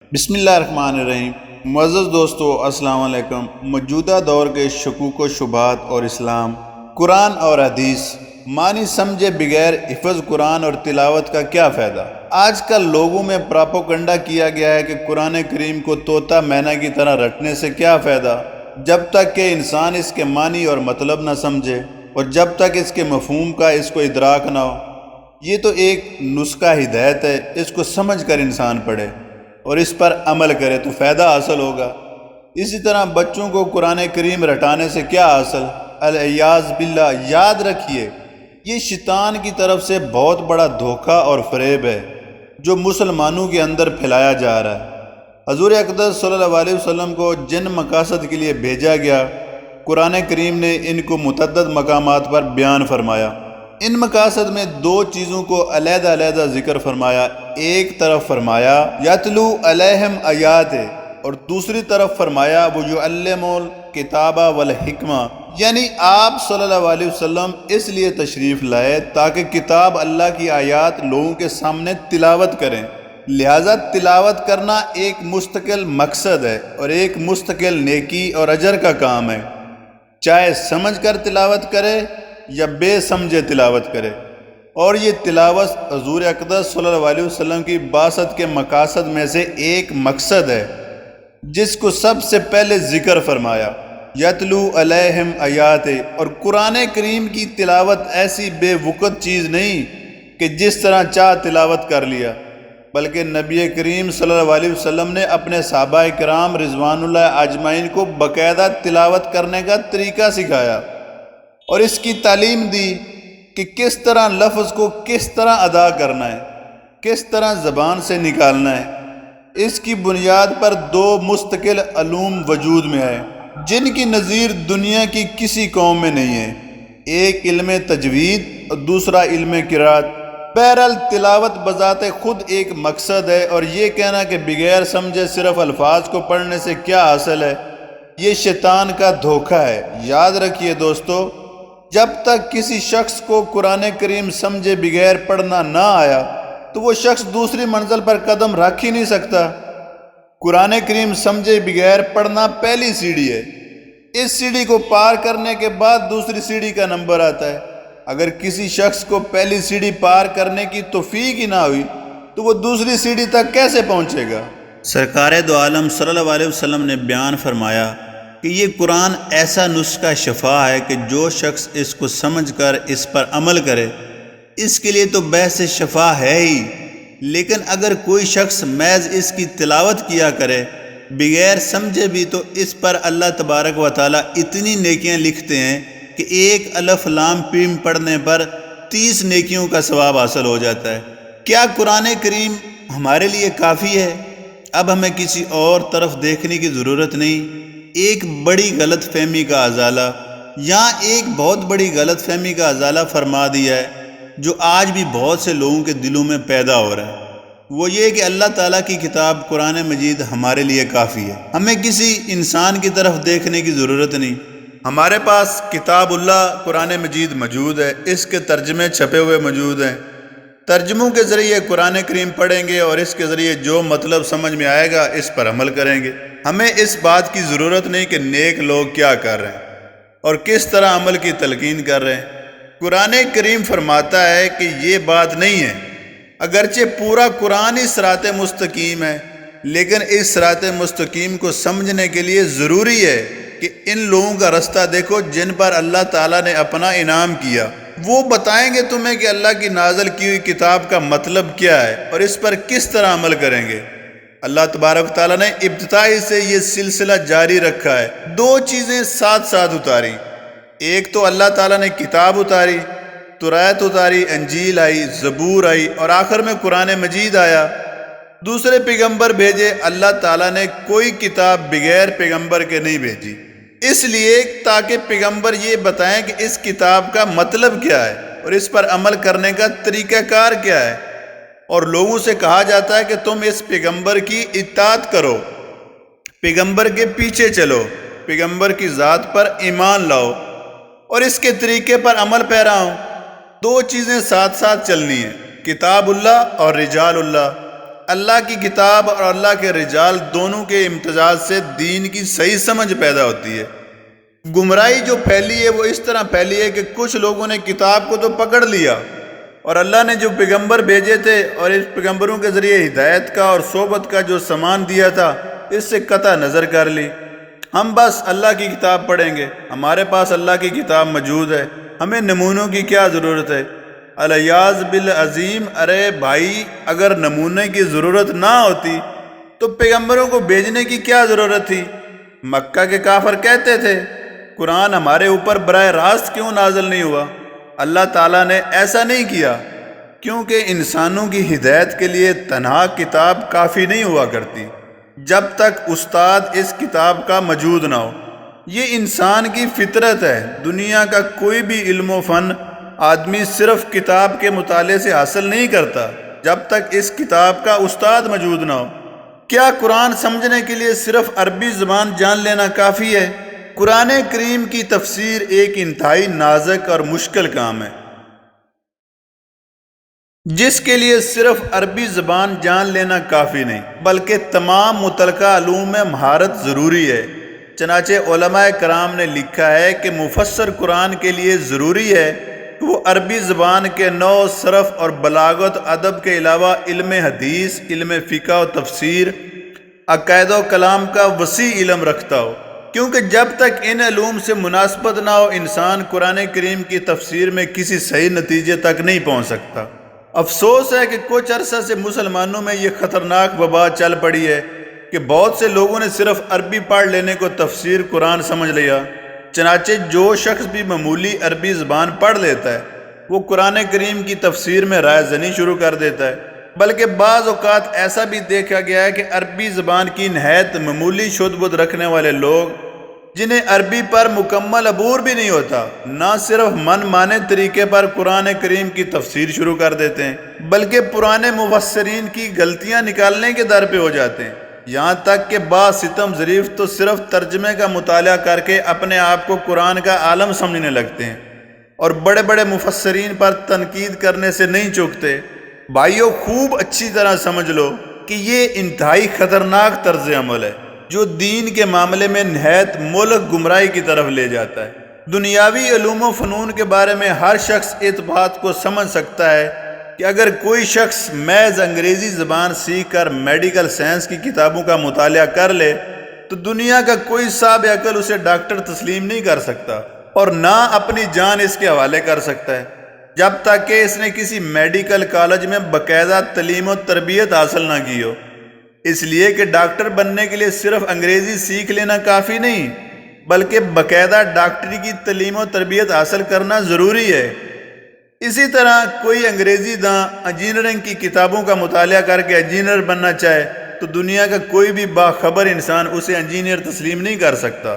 بسم اللہ الرحمن الرحیم۔ معزز دوستو، السلام علیکم۔ موجودہ دور کے شکوک و شبہات اور اسلام، قرآن اور حدیث معنی سمجھے بغیر حفظ قرآن اور تلاوت کا کیا فائدہ؟ آج کل لوگوں میں پراپوگنڈا کیا گیا ہے کہ قرآن کریم کو طوطا مینا کی طرح رٹنے سے کیا فائدہ، جب تک کہ انسان اس کے معنی اور مطلب نہ سمجھے اور جب تک اس کے مفہوم کا اس کو ادراک نہ ہو۔ یہ تو ایک نسخہ ہدایت ہے، اس کو سمجھ کر انسان پڑھے اور اس پر عمل کرے تو فائدہ حاصل ہوگا۔ اسی طرح بچوں کو قرآن کریم رٹانے سے کیا حاصل؟ الیاذ باللہ۔ یاد رکھیے، یہ شیطان کی طرف سے بہت بڑا دھوکہ اور فریب ہے جو مسلمانوں کے اندر پھیلایا جا رہا ہے۔ حضور اقدس صلی اللہ علیہ وسلم کو جن مقاصد کے لیے بھیجا گیا، قرآن کریم نے ان کو متعدد مقامات پر بیان فرمایا۔ ان مقاصد میں دو چیزوں کو علیحدہ علیحدہ ذکر فرمایا۔ ایک طرف فرمایا یتلو علیہم آیات، اور دوسری طرف فرمایا ویعلم الکتاب والحکمہ، یعنی آپ صلی اللہ علیہ وسلم اس لیے تشریف لائے تاکہ کتاب اللہ کی آیات لوگوں کے سامنے تلاوت کریں۔ لہذا تلاوت کرنا ایک مستقل مقصد ہے اور ایک مستقل نیکی اور اجر کا کام ہے، چاہے سمجھ کر تلاوت کرے یا بے سمجھے تلاوت کرے۔ اور یہ تلاوت حضور اقدس صلی اللہ علیہ وسلم کی بعثت کے مقاصد میں سے ایک مقصد ہے جس کو سب سے پہلے ذکر فرمایا، یتلو علیہم آیات۔ اور قرآن کریم کی تلاوت ایسی بے وقت چیز نہیں کہ جس طرح چاہ تلاوت کر لیا، بلکہ نبی کریم صلی اللہ علیہ وسلم نے اپنے صحابہ کرام رضوان اللہ اجمعین کو باقاعدہ تلاوت کرنے کا طریقہ سکھایا اور اس کی تعلیم دی کہ کس طرح لفظ کو کس طرح ادا کرنا ہے، کس طرح زبان سے نکالنا ہے۔ اس کی بنیاد پر دو مستقل علوم وجود میں ہے جن کی نظیر دنیا کی کسی قوم میں نہیں ہے، ایک علم تجوید اور دوسرا علم قرات۔ بہرحال تلاوت بذات خود ایک مقصد ہے، اور یہ کہنا کہ بغیر سمجھے صرف الفاظ کو پڑھنے سے کیا حاصل ہے، یہ شیطان کا دھوکہ ہے۔ یاد رکھیے دوستو، جب تک کسی شخص کو قرآن کریم سمجھے بغیر پڑھنا نہ آیا تو وہ شخص دوسری منزل پر قدم رکھ ہی نہیں سکتا۔ قرآن کریم سمجھے بغیر پڑھنا پہلی سیڑھی ہے، اس سیڑھی کو پار کرنے کے بعد دوسری سیڑھی کا نمبر آتا ہے۔ اگر کسی شخص کو پہلی سیڑھی پار کرنے کی توفیق ہی نہ ہوئی تو وہ دوسری سیڑھی تک کیسے پہنچے گا؟ سرکار دو عالم صلی اللہ علیہ وسلم نے بیان فرمایا کہ یہ قرآن ایسا نسخہ شفا ہے کہ جو شخص اس کو سمجھ کر اس پر عمل کرے اس کے لیے تو بحث شفا ہے ہی، لیکن اگر کوئی شخص محض اس کی تلاوت کیا کرے بغیر سمجھے بھی تو اس پر اللہ تبارک و تعالیٰ اتنی نیکیاں لکھتے ہیں کہ ایک الف لام پیم پڑھنے پر 30 نیکیوں کا ثواب حاصل ہو جاتا ہے۔ کیا قرآن کریم ہمارے لیے کافی ہے؟ اب ہمیں کسی اور طرف دیکھنے کی ضرورت نہیں۔ ایک بڑی غلط فہمی کا ازالہ، یہاں ایک بہت بڑی غلط فہمی کا ازالہ فرما دیا ہے جو آج بھی بہت سے لوگوں کے دلوں میں پیدا ہو رہا ہے۔ وہ یہ کہ اللہ تعالیٰ کی کتاب قرآن مجید ہمارے لیے کافی ہے، ہمیں کسی انسان کی طرف دیکھنے کی ضرورت نہیں۔ ہمارے پاس کتاب اللہ قرآن مجید موجود ہے، اس کے ترجمے چھپے ہوئے موجود ہیں۔ ترجموں کے ذریعے قرآن کریم پڑھیں گے اور اس کے ذریعے جو مطلب سمجھ میں آئے گا اس پر عمل کریں گے۔ ہمیں اس بات کی ضرورت نہیں کہ نیک لوگ کیا کر رہے ہیں اور کس طرح عمل کی تلقین کر رہے ہیں۔ قرآن کریم فرماتا ہے کہ یہ بات نہیں ہے، اگرچہ پورا قرآن ہی صراط مستقیم ہے، لیکن اس صراط مستقیم کو سمجھنے کے لیے ضروری ہے کہ ان لوگوں کا رستہ دیکھو جن پر اللہ تعالیٰ نے اپنا انعام کیا۔ وہ بتائیں گے تمہیں کہ اللہ کی نازل کی ہوئی کتاب کا مطلب کیا ہے اور اس پر کس طرح عمل کریں گے۔ اللہ تبارک تعالیٰ نے ابتدائی سے یہ سلسلہ جاری رکھا ہے، دو چیزیں ساتھ ساتھ اتاری۔ ایک تو اللہ تعالیٰ نے کتاب اتاری، تورات اتاری، انجیل آئی، زبور آئی، اور آخر میں قرآن مجید آیا۔ دوسرے پیغمبر بھیجے، اللہ تعالیٰ نے کوئی کتاب بغیر پیغمبر کے نہیں بھیجی، اس لیے تاکہ پیغمبر یہ بتائیں کہ اس کتاب کا مطلب کیا ہے اور اس پر عمل کرنے کا طریقہ کار کیا ہے۔ اور لوگوں سے کہا جاتا ہے کہ تم اس پیغمبر کی اطاعت کرو، پیغمبر کے پیچھے چلو، پیغمبر کی ذات پر ایمان لاؤ اور اس کے طریقے پر عمل پیرا ہو۔ دو چیزیں ساتھ ساتھ چلنی ہیں، کتاب اللہ اور رجال اللہ۔ اللہ کی کتاب اور اللہ کے رجال دونوں کے امتزاج سے دین کی صحیح سمجھ پیدا ہوتی ہے۔ گمراہی جو پھیلی ہے وہ اس طرح پھیلی ہے کہ کچھ لوگوں نے کتاب کو تو پکڑ لیا اور اللہ نے جو پیغمبر بھیجے تھے اور اس پیغمبروں کے ذریعے ہدایت کا اور صحبت کا جو سامان دیا تھا اس سے قطع نظر کر لی۔ ہم بس اللہ کی کتاب پڑھیں گے، ہمارے پاس اللہ کی کتاب موجود ہے، ہمیں نمونوں کی کیا ضرورت ہے۔ الیاذ بالعظیم، ارے بھائی اگر نمونے کی ضرورت نہ ہوتی تو پیغمبروں کو بھیجنے کی کیا ضرورت تھی؟ مکہ کے کافر کہتے تھے قرآن ہمارے اوپر براہ راست کیوں نازل نہیں ہوا؟ اللہ تعالیٰ نے ایسا نہیں کیا کیونکہ انسانوں کی ہدایت کے لیے تنہا کتاب کافی نہیں ہوا کرتی جب تک استاد اس کتاب کا موجود نہ ہو۔ یہ انسان کی فطرت ہے۔ دنیا کا کوئی بھی علم و فن آدمی صرف کتاب کے مطالعے سے حاصل نہیں کرتا جب تک اس کتاب کا استاد موجود نہ ہو۔ کیا قرآن سمجھنے کے لیے صرف عربی زبان جان لینا کافی ہے؟ قرآن کریم کی تفسیر ایک انتہائی نازک اور مشکل کام ہے جس کے لیے صرف عربی زبان جان لینا کافی نہیں بلکہ تمام متعلقہ علوم میں مہارت ضروری ہے۔ چنانچہ علماء کرام نے لکھا ہے کہ مفسر قرآن کے لیے ضروری ہے کہ وہ عربی زبان کے نحو، صرف اور بلاغت، ادب کے علاوہ علم حدیث، علم فقہ و تفسیر، عقائد و کلام کا وسیع علم رکھتا ہو، کیونکہ جب تک ان علوم سے مناسبت نہ ہو انسان قرآن کریم کی تفسیر میں کسی صحیح نتیجے تک نہیں پہنچ سکتا۔ افسوس ہے کہ کچھ عرصہ سے مسلمانوں میں یہ خطرناک وبا چل پڑی ہے کہ بہت سے لوگوں نے صرف عربی پڑھ لینے کو تفسیر قرآن سمجھ لیا۔ چنانچہ جو شخص بھی معمولی عربی زبان پڑھ لیتا ہے وہ قرآن کریم کی تفسیر میں رائے زنی شروع کر دیتا ہے، بلکہ بعض اوقات ایسا بھی دیکھا گیا ہے کہ عربی زبان کی نہایت معمولی شد بد رکھنے والے لوگ جنہیں عربی پر مکمل عبور بھی نہیں ہوتا نہ صرف من مانے طریقے پر قرآن کریم کی تفسیر شروع کر دیتے ہیں بلکہ پرانے مفسرین کی غلطیاں نکالنے کے در پہ ہو جاتے ہیں۔ یہاں تک کہ بعض ستم ظریف تو صرف ترجمے کا مطالعہ کر کے اپنے آپ کو قرآن کا عالم سمجھنے لگتے ہیں اور بڑے بڑے مفسرین پر تنقید کرنے سے نہیں چوکتے۔ بھائیو خوب اچھی طرح سمجھ لو کہ یہ انتہائی خطرناک طرز عمل ہے جو دین کے معاملے میں نہایت ملک گمراہی کی طرف لے جاتا ہے۔ دنیاوی علوم و فنون کے بارے میں ہر شخص اس بات کو سمجھ سکتا ہے کہ اگر کوئی شخص محض انگریزی زبان سیکھ کر میڈیکل سائنس کی کتابوں کا مطالعہ کر لے تو دنیا کا کوئی صاحب عقل اسے ڈاکٹر تسلیم نہیں کر سکتا اور نہ اپنی جان اس کے حوالے کر سکتا ہے جب تک کہ اس نے کسی میڈیکل کالج میں باقاعدہ تعلیم و تربیت حاصل نہ کی ہو۔ اس لیے کہ ڈاکٹر بننے کے لیے صرف انگریزی سیکھ لینا کافی نہیں بلکہ باقاعدہ ڈاکٹری کی تعلیم و تربیت حاصل کرنا ضروری ہے۔ اسی طرح کوئی انگریزی داں انجینئرنگ کی کتابوں کا مطالعہ کر کے انجینئر بننا چاہے تو دنیا کا کوئی بھی باخبر انسان اسے انجینئر تسلیم نہیں کر سکتا،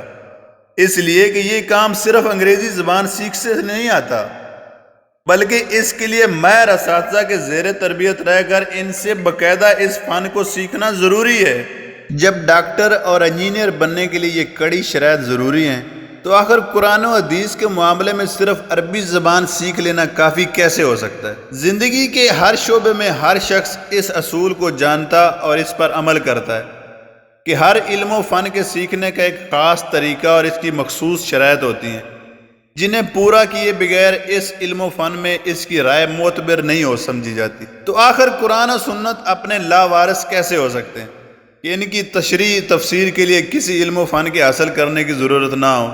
اس لیے کہ یہ کام صرف انگریزی زبان سیکھ سے نہیں آتا بلکہ اس کے لیے ماہر اساتذہ کے زیر تربیت رہ کر ان سے باقاعدہ اس فن کو سیکھنا ضروری ہے۔ جب ڈاکٹر اور انجینئر بننے کے لیے یہ کڑی شرائط ضروری ہیں تو آخر قرآن و حدیث کے معاملے میں صرف عربی زبان سیکھ لینا کافی کیسے ہو سکتا ہے؟ زندگی کے ہر شعبے میں ہر شخص اس اصول کو جانتا اور اس پر عمل کرتا ہے کہ ہر علم و فن کے سیکھنے کا ایک خاص طریقہ اور اس کی مخصوص شرائط ہوتی ہیں جنہیں پورا کیے بغیر اس علم و فن میں اس کی رائے معتبر نہیں ہو سمجھی جاتی۔ تو آخر قرآن و سنت اپنے لاوارث کیسے ہو سکتے ہیں کہ ان کی تشریح تفسیر کے لیے کسی علم و فن کے حاصل کرنے کی ضرورت نہ ہو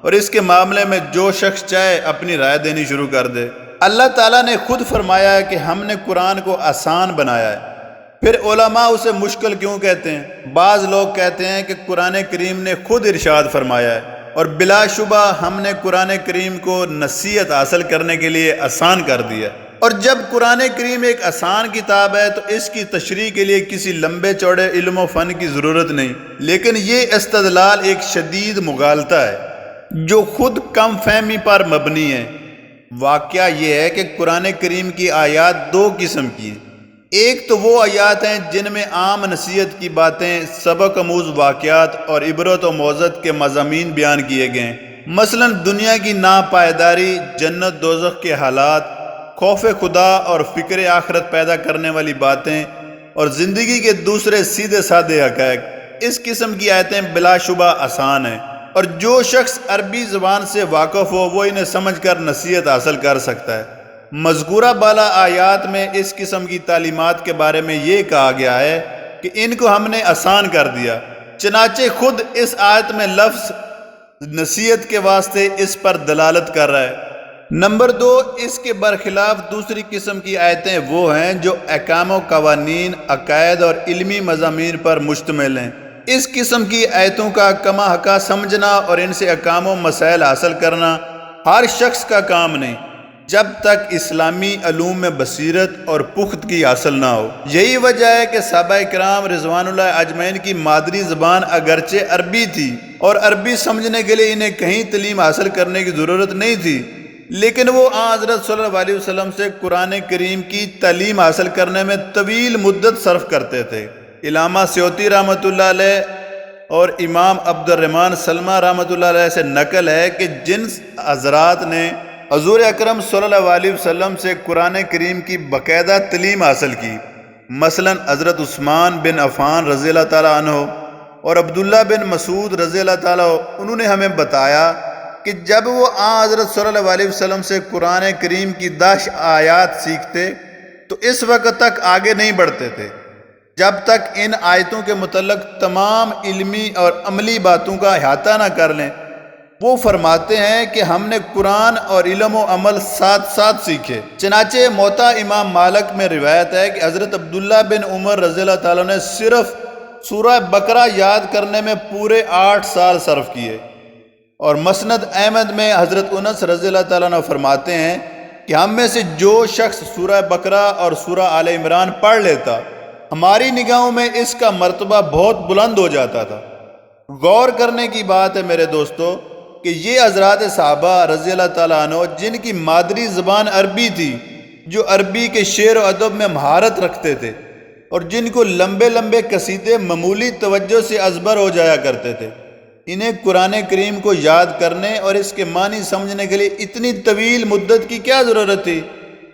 اور اس کے معاملے میں جو شخص چاہے اپنی رائے دینی شروع کر دے؟ اللہ تعالیٰ نے خود فرمایا ہے کہ ہم نے قرآن کو آسان بنایا ہے، پھر علماء اسے مشکل کیوں کہتے ہیں؟ بعض لوگ کہتے ہیں کہ قرآن کریم نے خود ارشاد فرمایا ہے اور بلا شبہ ہم نے قرآن کریم کو نصیحت حاصل کرنے کے لیے آسان کر دیا، اور جب قرآن کریم ایک آسان کتاب ہے تو اس کی تشریح کے لیے کسی لمبے چوڑے علم و فن کی ضرورت نہیں۔ لیکن یہ استدلال ایک شدید مغالطہ ہے جو خود کم فہمی پر مبنی ہے۔ واقعہ یہ ہے کہ قرآن کریم کی آیات دو قسم کی ہیں۔ ایک تو وہ آیات ہیں جن میں عام نصیحت کی باتیں، سبق آموز واقعات اور عبرت و موعظت کے مضامین بیان کیے گئے ہیں، مثلا دنیا کی ناپائیداری، جنت دوزخ کے حالات، خوف خدا اور فکر آخرت پیدا کرنے والی باتیں اور زندگی کے دوسرے سیدھے سادے حقائق۔ اس قسم کی آیتیں بلا شبہ آسان ہیں، اور جو شخص عربی زبان سے واقف ہو وہ انہیں سمجھ کر نصیحت حاصل کر سکتا ہے۔ مذکورہ بالا آیات میں اس قسم کی تعلیمات کے بارے میں یہ کہا گیا ہے کہ ان کو ہم نے آسان کر دیا، چنانچہ خود اس آیت میں لفظ نصیحت کے واسطے اس پر دلالت کر رہا ہے۔ نمبر 2، اس کے برخلاف دوسری قسم کی آیتیں وہ ہیں جو احکام و قوانین، عقائد اور علمی مضامین پر مشتمل ہیں۔ اس قسم کی آیتوں کا کما حقہ سمجھنا اور ان سے احکام و مسائل حاصل کرنا ہر شخص کا کام نہیں، جب تک اسلامی علوم میں بصیرت اور پختگی حاصل نہ ہو۔ یہی وجہ ہے کہ صحابہ کرام رضوان اللہ اجمعین کی مادری زبان اگرچہ عربی تھی اور عربی سمجھنے کے لیے انہیں کہیں تعلیم حاصل کرنے کی ضرورت نہیں تھی، لیکن وہ حضرت صلی اللہ علیہ وسلم سے قرآن کریم کی تعلیم حاصل کرنے میں طویل مدت صرف کرتے تھے۔ علامہ سیوطی رحمۃ اللہ علیہ اور امام عبد الرحمن سلمہ رحمۃ اللہ علیہ سے نقل ہے کہ جن حضرات نے حضور اکرم صلی اللہ علیہ وسلم سے قرآن کریم کی باقاعدہ تعلیم حاصل کی، مثلا حضرت عثمان بن عفان رضی اللہ تعالیٰ عنہ اور عبداللہ بن مسعود رضی اللہ تعالیٰ، انہوں نے ہمیں بتایا کہ جب وہ حضرت صلی اللہ علیہ وسلم سے قرآن کریم کی 10 آیات سیکھتے تو اس وقت تک آگے نہیں بڑھتے تھے جب تک ان آیتوں کے متعلق تمام علمی اور عملی باتوں کا احاطہ نہ کر لیں۔ وہ فرماتے ہیں کہ ہم نے قرآن اور علم و عمل ساتھ ساتھ سیکھے۔ چنانچہ موطا امام مالک میں روایت ہے کہ حضرت عبداللہ بن عمر رضی اللہ تعالیٰ نے صرف سورہ بقرہ یاد کرنے میں پورے 8 سال صرف کیے، اور مسند احمد میں حضرت انس رضی اللہ تعالیٰ عنہ فرماتے ہیں کہ ہم میں سے جو شخص سورہ بقرہ اور سورہ آل عمران پڑھ لیتا، ہماری نگاہوں میں اس کا مرتبہ بہت بلند ہو جاتا تھا۔ غور کرنے کی بات ہے میرے دوستو کہ یہ حضرات صحابہ رضی اللہ تعالیٰ عنہ جن کی مادری زبان عربی تھی، جو عربی کے شعر و ادب میں مہارت رکھتے تھے اور جن کو لمبے لمبے قصیدے معمولی توجہ سے ازبر ہو جایا کرتے تھے، انہیں قرآن کریم کو یاد کرنے اور اس کے معنی سمجھنے کے لیے اتنی طویل مدت کی کیا ضرورت تھی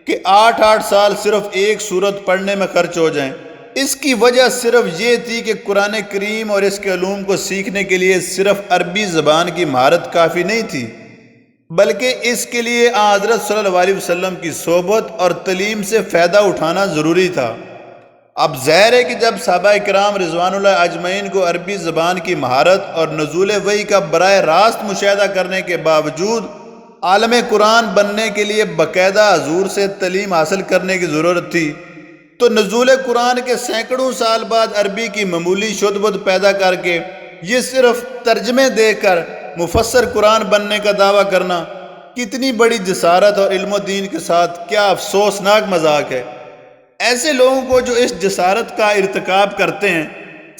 کہ 8 سال صرف ایک سورت پڑھنے میں خرچ ہو جائیں؟ اس کی وجہ صرف یہ تھی کہ قرآن کریم اور اس کے علوم کو سیکھنے کے لیے صرف عربی زبان کی مہارت کافی نہیں تھی، بلکہ اس کے لیے حضرت صلی اللہ علیہ وسلم کی صحبت اور تعلیم سے فائدہ اٹھانا ضروری تھا۔ اب ظاہر ہے کہ جب صحابہ کرام رضوان اللہ اجمعین کو عربی زبان کی مہارت اور نزول وحی کا براہ راست مشاہدہ کرنے کے باوجود عالم قرآن بننے کے لیے باقاعدہ حضور سے تعلیم حاصل کرنے کی ضرورت تھی، تو نزول قرآن کے سینکڑوں سال بعد عربی کی معمولی شدبد پیدا کر کے یہ صرف ترجمے دے کر مفسر قرآن بننے کا دعویٰ کرنا کتنی بڑی جسارت اور علم و دین کے ساتھ کیا افسوسناک مذاق ہے۔ ایسے لوگوں کو جو اس جسارت کا ارتکاب کرتے ہیں،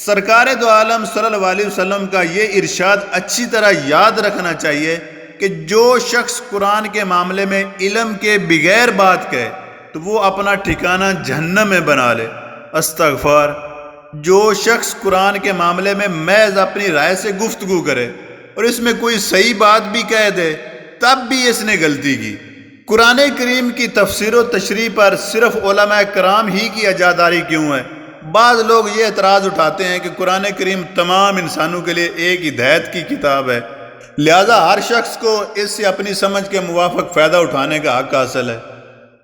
سرکار دو عالم صلی اللہ علیہ وسلم کا یہ ارشاد اچھی طرح یاد رکھنا چاہیے کہ جو شخص قرآن کے معاملے میں علم کے بغیر بات کہے تو وہ اپنا ٹھکانہ جہنم میں بنا لے۔ استغفار۔ جو شخص قرآن کے معاملے میں محض اپنی رائے سے گفتگو کرے اور اس میں کوئی صحیح بات بھی کہہ دے تب بھی اس نے غلطی کی۔ قرآن کریم کی تفسیر و تشریح پر صرف علماء کرام ہی کی اجاداری کیوں ہے؟ بعض لوگ یہ اعتراض اٹھاتے ہیں کہ قرآن کریم تمام انسانوں کے لیے ایک ہدایت کی کتاب ہے، لہذا ہر شخص کو اس سے اپنی سمجھ کے موافق فائدہ اٹھانے کا حق حاصل ہے،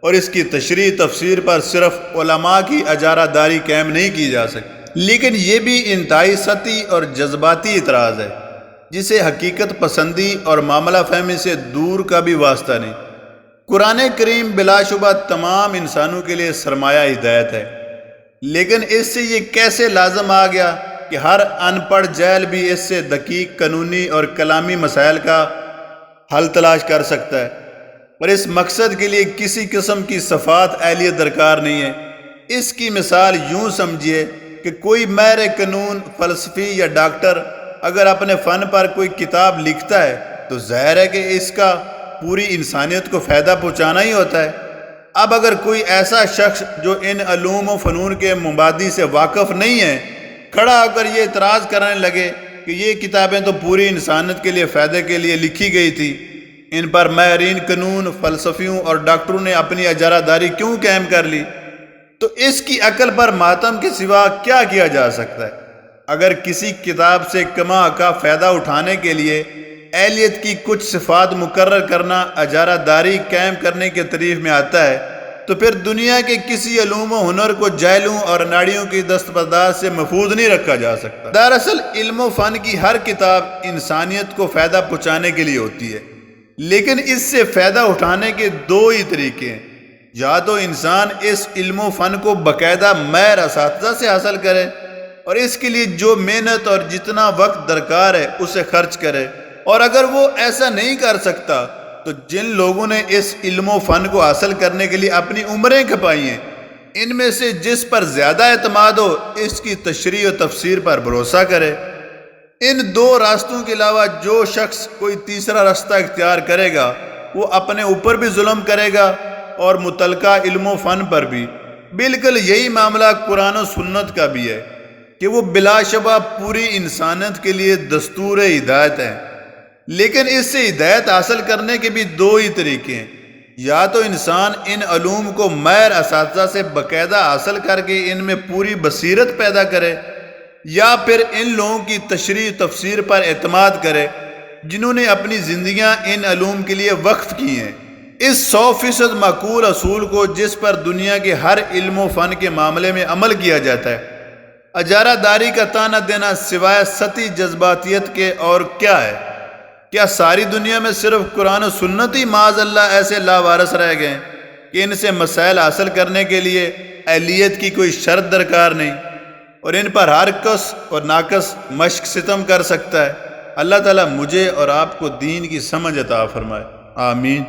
اور اس کی تشریح تفسیر پر صرف علماء کی اجارہ داری قائم نہیں کی جا سکتی۔ لیکن یہ بھی انتہائی سطحی اور جذباتی اعتراض ہے جسے حقیقت پسندی اور معاملہ فہمی سے دور کا بھی واسطہ نہیں۔ قرآن کریم بلا شبہ تمام انسانوں کے لیے سرمایہ ہدایت ہے، لیکن اس سے یہ کیسے لازم آ گیا کہ ہر ان پڑھ جاہل بھی اس سے دقیق قانونی اور کلامی مسائل کا حل تلاش کر سکتا ہے، اور اس مقصد کے لیے کسی قسم کی صفات اہلیت درکار نہیں ہے۔ اس کی مثال یوں سمجھیے کہ کوئی ماہر قانون، فلسفی یا ڈاکٹر اگر اپنے فن پر کوئی کتاب لکھتا ہے تو ظاہر ہے کہ اس کا پوری انسانیت کو فائدہ پہنچانا ہی ہوتا ہے۔ اب اگر کوئی ایسا شخص جو ان علوم و فنون کے مبادی سے واقف نہیں ہے کھڑا ہو کر یہ اعتراض کرنے لگے کہ یہ کتابیں تو پوری انسانیت کے لیے فائدے کے لیے لکھی گئی تھی، ان پر ماہرین قانون، فلسفیوں اور ڈاکٹروں نے اپنی اجارہ داری کیوں قائم کر لی، تو اس کی عقل پر ماتم کے سوا کیا کیا جا سکتا ہے؟ اگر کسی کتاب سے کما کا فائدہ اٹھانے کے لیے اہلیت کی کچھ صفات مقرر کرنا اجارہ داری قائم کرنے کے طریق میں آتا ہے، تو پھر دنیا کے کسی علوم و ہنر کو جاہلوں اور ناڑیوں کی دستبردار سے محفوظ نہیں رکھا جا سکتا۔ دراصل علم و فن کی ہر کتاب انسانیت کو فائدہ پہنچانے کے لیے ہوتی ہے، لیکن اس سے فائدہ اٹھانے کے دو ہی طریقے ہیں۔ یا تو انسان اس علم و فن کو باقاعدہ ماہر اساتذہ سے حاصل کرے اور اس کے لیے جو محنت اور جتنا وقت درکار ہے اسے خرچ کرے، اور اگر وہ ایسا نہیں کر سکتا تو جن لوگوں نے اس علم و فن کو حاصل کرنے کے لیے اپنی عمریں کھپائی ہیں، ان میں سے جس پر زیادہ اعتماد ہو اس کی تشریح و تفسیر پر بھروسہ کرے۔ ان دو راستوں کے علاوہ جو شخص کوئی تیسرا راستہ اختیار کرے گا وہ اپنے اوپر بھی ظلم کرے گا اور متعلقہ علم و فن پر بھی۔ بالکل یہی معاملہ قرآن و سنت کا بھی ہے کہ وہ بلا شبہ پوری انسانیت کے لیے دستور ہدایت ہے، لیکن اس سے ہدایت حاصل کرنے کے بھی دو ہی طریقے ہیں۔ یا تو انسان ان علوم کو ماہر اساتذہ سے باقاعدہ حاصل کر کے ان میں پوری بصیرت پیدا کرے، یا پھر ان لوگوں کی تشریح تفسیر پر اعتماد کرے جنہوں نے اپنی زندگیاں ان علوم کے لیے وقف کی ہیں۔ اس 100% معقول اصول کو جس پر دنیا کے ہر علم و فن کے معاملے میں عمل کیا جاتا ہے، اجارہ داری کا طعنہ دینا سوائے سطحی جذباتیت کے اور کیا ہے؟ کیا ساری دنیا میں صرف قرآن و سنت ہی معاذ اللہ ایسے لاوارث رہ گئے کہ ان سے مسائل حاصل کرنے کے لیے اہلیت کی کوئی شرط درکار نہیں اور ان پر ہر کس اور ناقص مشق ستم کر سکتا ہے؟ اللہ تعالیٰ مجھے اور آپ کو دین کی سمجھ عطا فرمائے، آمین۔